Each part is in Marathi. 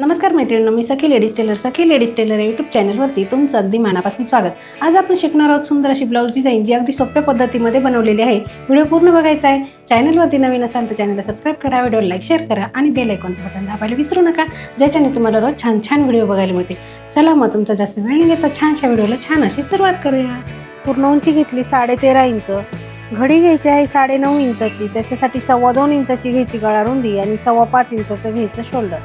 नमस्कार मैत्रिणींनो, मी सखी लेडीज टेलर यूट्यूब चॅनलवरती तुमचं अगदी मनापासून स्वागत. आज आपण शिकणार आहोत सुंदर अशी ब्लाऊज डिझाईन जी अगदी सोप्या पद्धतीमध्ये बनवलेली आहे. व्हिडिओ पूर्ण बघायचा आहे. चॅनलवरती नवीन असाल तर चॅनलला सबस्क्राईब करा, व्हिडिओला लाईक शेअर करा आणि बेल आयकॉनचं बटन दाबायला विसरू नका, ज्याच्याने तुम्हाला रोज छान छान व्हिडिओ बघायला मिळतील. चला मग तुमचा जास्त वेळ न घेता छानशा व्हिडिओला छान अशी सुरुवात करूया. पूर्ण उंची घेतली 13.5 इंच, घडी घ्यायची आहे 9.5 इंचाची, त्याच्यासाठी 2.25 इंचाची घ्यायची गळा रुंदी आणि 5.25 इंचाचं घ्यायचं शोल्डर.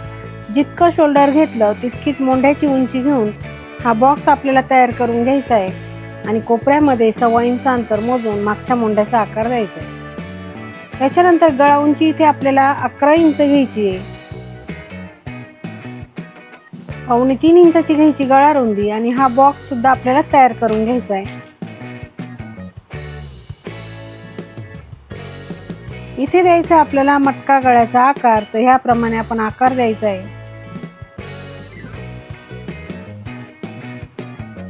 जितकं शोल्डर घेतलं तितकीच मोंढ्याची उंची घेऊन हा बॉक्स आपल्याला तयार करून घ्यायचा आहे आणि कोपऱ्यामध्ये 1.25 इंच अंतर मोजून मागच्या मोंढ्याचा आकार द्यायचा आहे. त्याच्यानंतर गळा उंची इथे आपल्याला 11 इंच घ्यायची आहे, 2.25 इंचाची घ्यायची गळा रुंदी आणि हा बॉक्स सुद्धा आपल्याला तयार करून घ्यायचा आहे. इथे द्यायचा आपल्याला मटका गळ्याचा आकार, तर ह्याप्रमाणे आपण आकार द्यायचा आहे.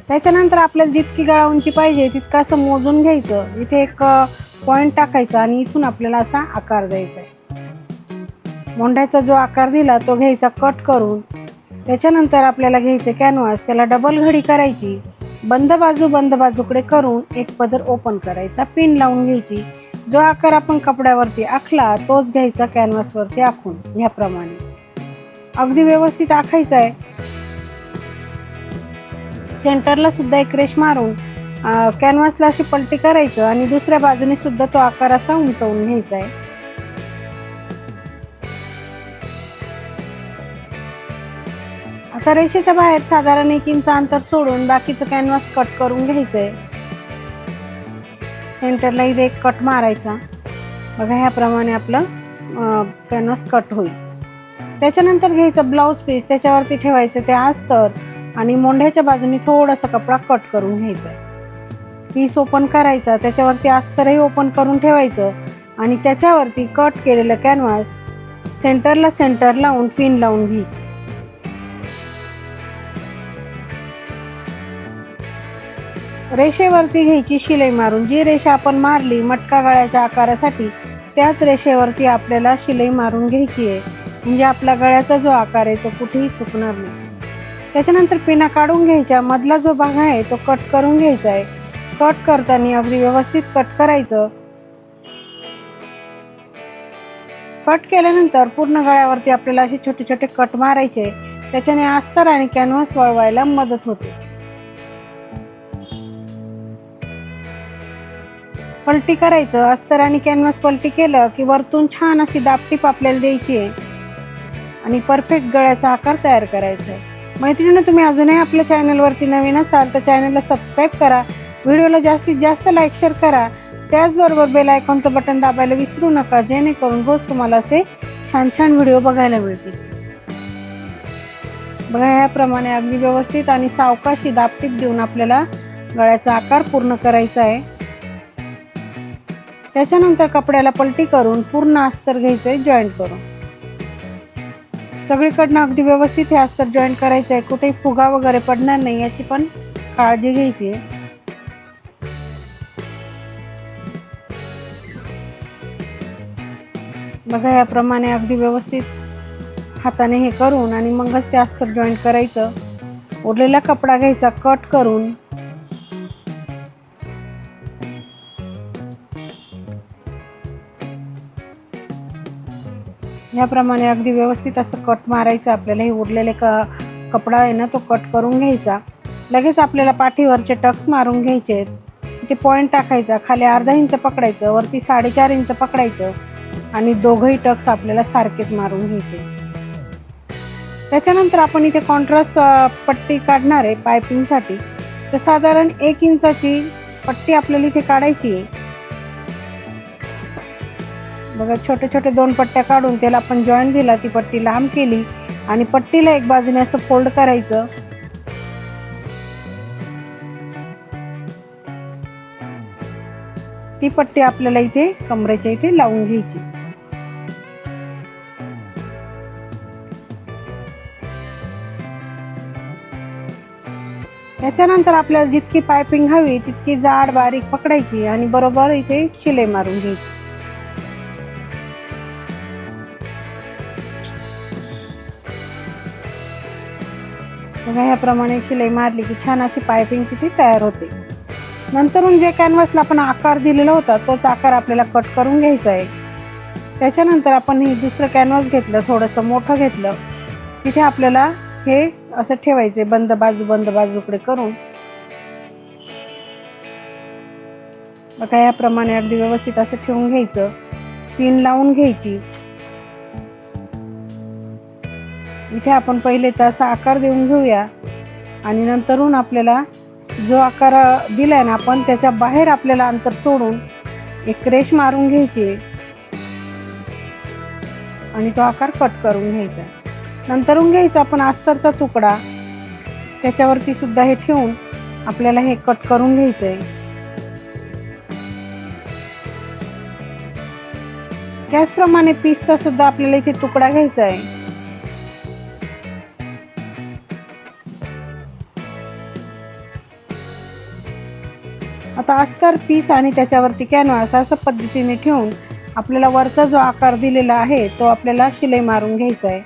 त्याच्यानंतर आपल्याला जितकी गळा उंची पाहिजे तितका असं मोजून घ्यायचं. इथे एक पॉइंट टाकायचा आणि इथून आपल्याला असा आकार द्यायचा आहे. मोंढ्याचा जो आकार दिला तो घ्यायचा कट करून. त्याच्यानंतर आपल्याला घ्यायचे कॅनव्हास, त्याला डबल घडी करायची, बंद बाजूकडे करून एक पदर ओपन करायचा, पिन लावून घ्यायची. जो आकार आपण कपड्यावरती आखला तोच घ्यायचा कॅनव्हासवरती आखून ह्याप्रमाणे अगदी व्यवस्थित आखायचा आहे. सेंटरला सुद्धा एक रेष मारून कॅनव्हासला अशी पलटी करायचं आणि दुसऱ्या बाजूने सुद्धा तो आकार असा उमटवून घ्यायचा आहे. आता रेषेच्या बाहेर साधारण 1 इंच अंतर सोडून बाकीचं कॅनव्हास कट करून घ्यायचं आहे. सेंटरला इथे एक कट मारायचा. बघा ह्याप्रमाणे आपलं कॅनव्हास कट होईल. त्याच्यानंतर घ्यायचं ब्लाऊज पीस, त्याच्यावरती ठेवायचं ते अस्तर आणि मोंढ्याच्या बाजूने थोडासा कपडा कट करून घ्यायचा आहे. पीस ओपन करायचा, त्याच्यावरती अस्तरही ओपन करून ठेवायचं आणि त्याच्यावरती कट केलेलं कॅनव्हास सेंटर लावून पिन लावून घ्यायची. रेषेवरती घ्यायची शिलाई मारून. जी रेषा आपण मारली मटका गळ्याच्या आकारासाठी त्याच रेषेवरती आपल्याला शिलाई मारून घ्यायची आहे, म्हणजे आपला गळ्याचा जो आकार आहे तो कुठेही चुकणार नाही. त्याच्यानंतर पिना काढून घ्यायच्या, मधला जो भाग आहे तो कट करून घ्यायचा आहे. कट करताना अगदी व्यवस्थित कट करायचं. कट केल्यानंतर पूर्ण गळ्यावरती आपल्याला असे छोटे छोटे कट मारायचे, त्याच्याने अस्तर आणि कॅनव्हास वळवायला मदत होते. पलटी करायचं. अस्तर आणि कॅनव्हास पलटी केलं की वरतून छान अशी दाबटीप आपल्याला द्यायची आहे आणि परफेक्ट गळ्याचा आकार तयार करायचा आहे. मैत्रिणींनो, तुम्ही अजूनही आपल्या चॅनलवरती नवीन असाल तर चॅनलला सबस्क्राईब करा, व्हिडिओला जास्तीत जास्त लाईक शेअर करा, त्याचबरोबर बेल आयकॉनचं बटन दाबायला विसरू नका, जेणेकरून रोज तुम्हाला असे छान छान व्हिडिओ बघायला मिळतील. बघा ह्याप्रमाणे अगदी व्यवस्थित आणि सावकाशी दाबटीप देऊन आपल्याला गळ्याचा आकार पूर्ण करायचा आहे. त्याच्यानंतर कपड्याला पलटी करून पूर्ण अस्तर घ्यायचं आहे जॉईंट करून. सगळीकडनं अगदी व्यवस्थित हे अस्तर जॉईंट करायचं आहे, कुठेही फुगा वगैरे पडणार नाही याची पण काळजी घ्यायची आहे. बघा याप्रमाणे अगदी व्यवस्थित हाताने हे करून आणि मगच ते अस्तर जॉईंट करायचं. उरलेला कपडा घ्यायचा कट करून. याप्रमाणे अगदी व्यवस्थित असं कट मारायचं. आपल्याला हे उरलेले कपडा आहे ना तो कट करून घ्यायचा. लगेच आपल्याला पाठीवरचे टक्स मारून घ्यायचे. इथे पॉईंट टाकायचा, खाली अर्धा इंच पकडायचं, वरती 4.5 इंच पकडायचं आणि दोघंही टक्स आपल्याला सारखेच मारून घ्यायचे. त्याच्यानंतर आपण इथे कॉन्ट्रास्ट पट्टी काढणार आहे पायपिंगसाठी. तर साधारण 1 इंचाची पट्टी आपल्याला इथे काढायची आहे. बघा छोटे छोटे 2 पट्ट्या काढून त्याला आपण जॉईंट दिला, ती पट्टी लांब केली आणि पट्टीला एक बाजूने असं फोल्ड करायचं. ती पट्टी आपल्याला इथे कमरेच्या इथे लावून घ्यायची. त्याच्यानंतर आपल्याला जितकी पायपिंग हवी तितकी जाड बारीक पकडायची आणि बरोबर इथे शिलाई मारून घ्यायची. बघा ह्याप्रमाणे शिलाई मारली की छान अशी पायपिंग तिथे तयार होते. नंतरून जे कॅनव्हासला आपण आकार दिलेला होता तोच आकार आपल्याला कट करून घ्यायचा आहे. त्याच्यानंतर आपण हे दुसरं कॅनव्हास घेतलं, थोडंसं मोठं घेतलं, तिथे आपल्याला हे असं ठेवायचे बंद बाजूकडे करून. बघा याप्रमाणे अगदी व्यवस्थित असं ठेवून घ्यायचं. पिन लावून घ्यायची. इथे आपण पहिले तसा आकार देऊन घेऊया आणि नंतरून आपल्याला जो आकार दिलाय ना आपण त्याच्या बाहेर आपल्याला अंतर सोडून एक रेष मारून घ्यायची आणि तो आकार कट करून घ्यायचा. नंतरून घ्यायचा आपण अस्तरचा तुकडा, त्याच्यावरती सुद्धा हे ठेवून आपल्याला हे कट करून घ्यायचंय. त्याचप्रमाणे पीसचा सुद्धा आपल्याला इथे तुकडा घ्यायचा आहे. आता अस्तर, पीस आणि त्याच्यावरती कॅनव्हास असं पद्धतीने ठेवून आपल्याला वरचा जो आकार दिलेला आहे तो आपल्याला शिलाई मारून घ्यायचा आहे.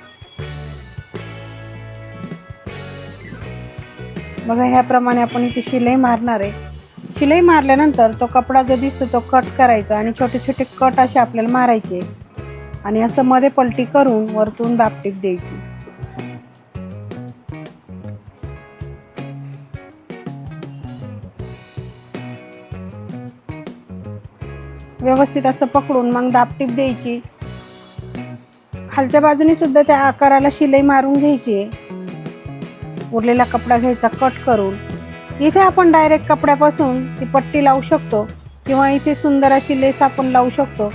बघा ह्याप्रमाणे आपण इथे शिलाई मारणार आहे. शिलाई मारल्यानंतर तो कपडा जो दिसतो तो कट करायचा आणि छोटे छोटे कट असे आपल्याला मारायचे आणि असं मध्ये पलटी करून वरतून दाबटीप द्यायची. व्यवस्थित असं पकडून मग दाबटीप द्यायची. खालच्या बाजूने सुद्धा त्या आकाराला शिलाई मारून घ्यायची. उरलेला कपडा घ्यायचा कट करून. इथे आपण डायरेक्ट कपड्यापासून ती पट्टी लावू शकतो किंवा इथे सुंदर अशी लेस आपण लावू शकतो.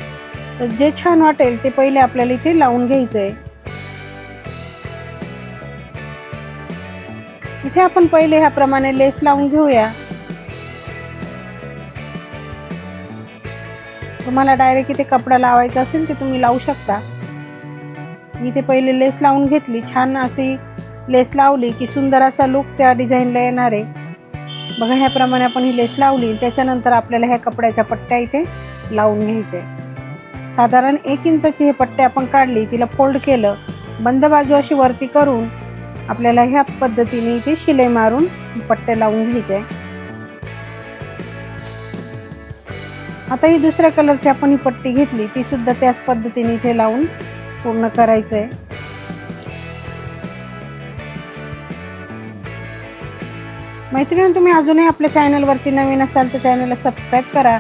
तर जे छान वाटेल ते पहिले आपल्याला इथे लावून घ्यायचंय. इथे आपण पहिले ह्याप्रमाणे लेस लावून घेऊया. तुम्हाला डायरेक्ट इथे कपडा लावायचा असेल तर तुम्ही लावू शकता. मी इथे पहिले लेस लावून घेतली. छान अशी लेस लावली की सुंदर असा लुक त्या डिझाईनला येणार आहे. बघा ह्याप्रमाणे आपण ही लेस लावली. त्याच्यानंतर आपल्याला ह्या कपड्याच्या पट्ट्या इथे लावून घ्यायच्या. साधारण 1 इंचाची हे पट्टे आपण काढली, तिला फोल्ड केलं, बंद बाजू अशी वरती करून आपल्याला ह्या पद्धतीने इथे शिलाई मारून पट्टे लावून घ्यायचे. आता ही दुसऱ्या कलरची आपण ही पट्टी घेतली, ती सुद्धा त्याच पद्धतीने इथे लावून पूर्ण करायचंय. मैत्रिणी, तुम्ही अजूनही आपल्या चॅनलवरती नवीन असाल तर चॅनलला सबस्क्राईब करा.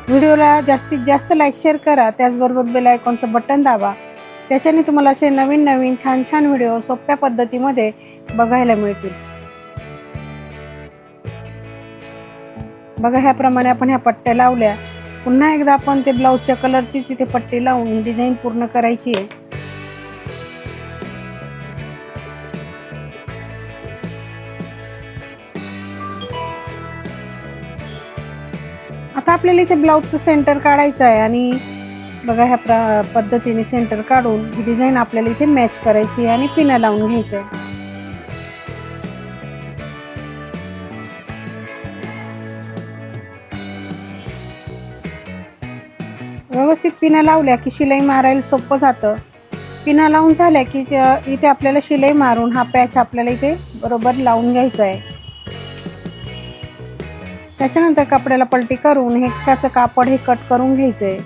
व्हिडिओला जास्तीत जास्त लाईक शेअर करा. त्याचबरोबर बेल आयकॉनचं बटन दाबा. त्याच्याने तुम्हाला असे नवीन नवीन छान छान व्हिडिओ सोप्या पद्धतीमध्ये बघायला मिळतील. बघा ह्याप्रमाणे आपण ह्या पट्ट्या लावल्या. पुन्हा एकदा आपण ते ब्लाऊजच्या कलरचीच इथे पट्टी लावून डिझाईन पूर्ण करायची आहे. आता आपल्याला इथे ब्लाऊजचं सेंटर काढायचं आहे आणि बघा ह्या पद्धतीने सेंटर काढून ही डिझाईन आपल्याला इथे मॅच करायची आणि पिना लावून घ्यायच्या. व्यवस्थित पिना लावल्या की शिलाई मारायला सोपं जातं. पिना लावून झाल्या की इथे आपल्याला शिलाई मारून हा पॅच आपल्याला इथे बरोबर लावून घ्यायचा आहे. त्याच्यानंतर कपड्याला पलटी करून हे एक्स्ट्राचं कापड हे कट करून घ्यायचंय.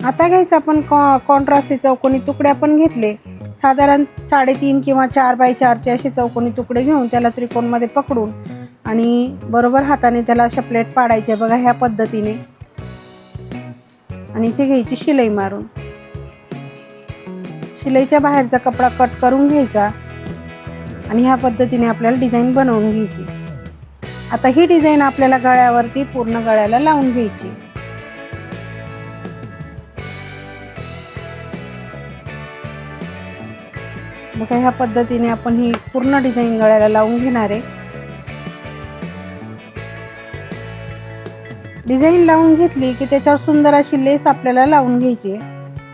आता घ्यायचं आपण कॉन्ट्रास्टचे चौकोनी तुकडे आपण घेतले. साधारण 3.5 किंवा 4x4चे असे चौकोनी तुकडे घेऊन त्याला त्रिकोणमध्ये पकडून आणि बरोबर हाताने त्याला अशा प्लेट पाडायच्या. बघा ह्या पद्धतीने आणि इथे घ्यायची शिलाई मारून. शिलाईच्या बाहेरचा कपडा कट करून घ्यायचा आणि ह्या पद्धतीने आपल्याला डिझाईन बनवून घ्यायची. आता ही डिझाईन आपल्याला गळ्यावरती पूर्ण गळ्याला लावून घ्यायची. बघा ह्या पद्धतीने आपण ही पूर्ण डिझाईन गळ्याला लावून घेणार आहे. डिझाईन लावून घेतली की त्याच्यावर सुंदर अशी लेस आपल्याला लावून घ्यायची आहे.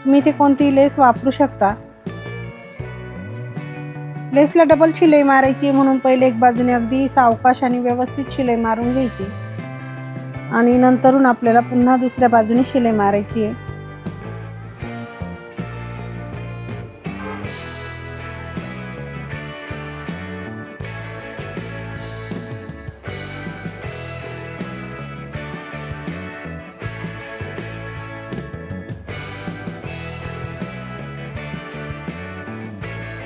तुम्ही इथे कोणतीही लेस वापरू शकता. लेसला डबल शिलाई मारायची म्हणून पहिले एक बाजूने अगदी सावकाश आणि व्यवस्थित शिलाई मारून घ्यायची. आणि नंतरून आपल्याला पुन्हा दुसऱ्या बाजूने शिलाई मारायची आहे.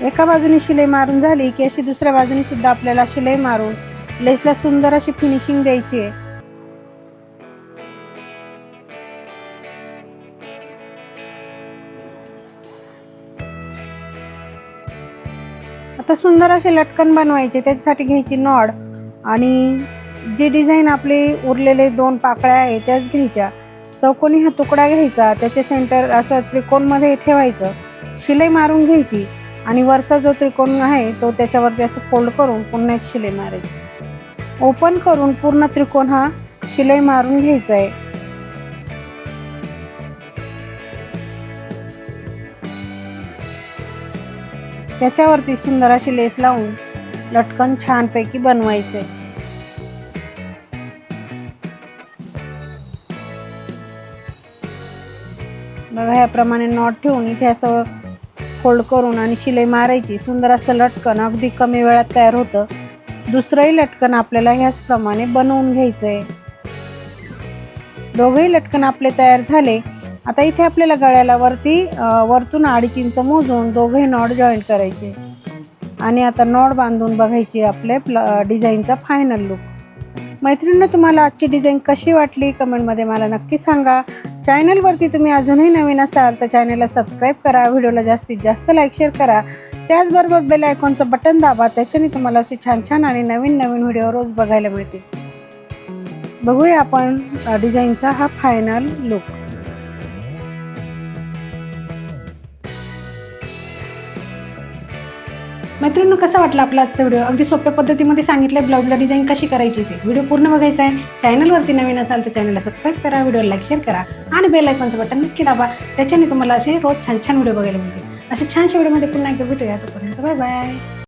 एका बाजूने शिलाई मारून झाली की अशी दुसऱ्या बाजूने सुद्धा आपल्याला शिलाई मारून लेसला सुंदर अशी फिनिशिंग द्यायची आहे. आता सुंदर असे लटकन बनवायचे. त्याच्यासाठी घ्यायची नॉड आणि जी डिझाईन आपली उरलेले 2 पाकळ्या आहे त्याच घ्यायच्या. चौकोनी हा तुकडा घ्यायचा, त्याचे सेंटर असं त्रिकोणमध्ये ठेवायचं, शिलाई मारून घ्यायची आणि वरचा जो त्रिकोण आहे तो त्याच्यावरती असं फोल्ड करून पुन्हा एक शिलाई मारायची. ओपन करून पूर्ण त्रिकोण हा शिलाई मारून घ्यायचा आहे. त्याच्यावरती सुंदर अशी लेस लावून लटकन छानपैकी बनवायचे. बघा याप्रमाणे नॉट ठेवून इथे असं फोल्ड करून आणि शिलाई मारायची. सुंदर असं लटकन अगदी कमी वेळात तयार होतं. दुसरंही लटकन आपल्याला ह्याचप्रमाणे बनवून घ्यायचं आहे. दोघेही लटकन आपले तयार झाले. आता इथे आपल्याला गळ्याला वरतून 2.5 इंच मोजून दोघेही नॉट जॉईंट करायचे आणि आता नॉट बांधून बघायची आपल्या डिझाईनचा फायनल लुक. मैत्रिणींनो, तुम्हाला आजची डिझाईन कशी वाटली कमेंटमध्ये मला नक्की सांगा. चॅनलवरती तुम्ही अजूनही नवीन असाल तर चॅनलला सबस्क्राईब करा, व्हिडिओला जास्तीत जास्त लाईक शेअर करा. त्याचबरोबर बेल आयकॉनचं बटन दाबा, त्याच्याने तुम्हाला असे छान छान आणि नवीन नवीन व्हिडिओ रोज बघायला मिळतील. बघूया आपण डिझाईनचा हा फायनल लुक. मैत्रिणींनो, कसा वाटला आपला आजचा व्हिडिओ? अगदी सोप्या पद्धतीमध्ये सांगितलं ब्लाऊजला डिझाईन कशी करायची ते. व्हिडिओ पूर्ण बघायचा आहे. चॅनलवरती नवीन असाल तर चॅनलला सबस्क्राईब करा, व्हिडिओ लाईक शेअर करा आणि बेल आयकॉनचं बटन नक्की दाबा. त्याच्याने तुम्हाला असे रोज छान छान व्हिडिओ बघायला मिळतील. अशा छानशा व्हिडिओमध्ये पुन्हा एकदा भेटूया. तोपर्यंत बाय बाय.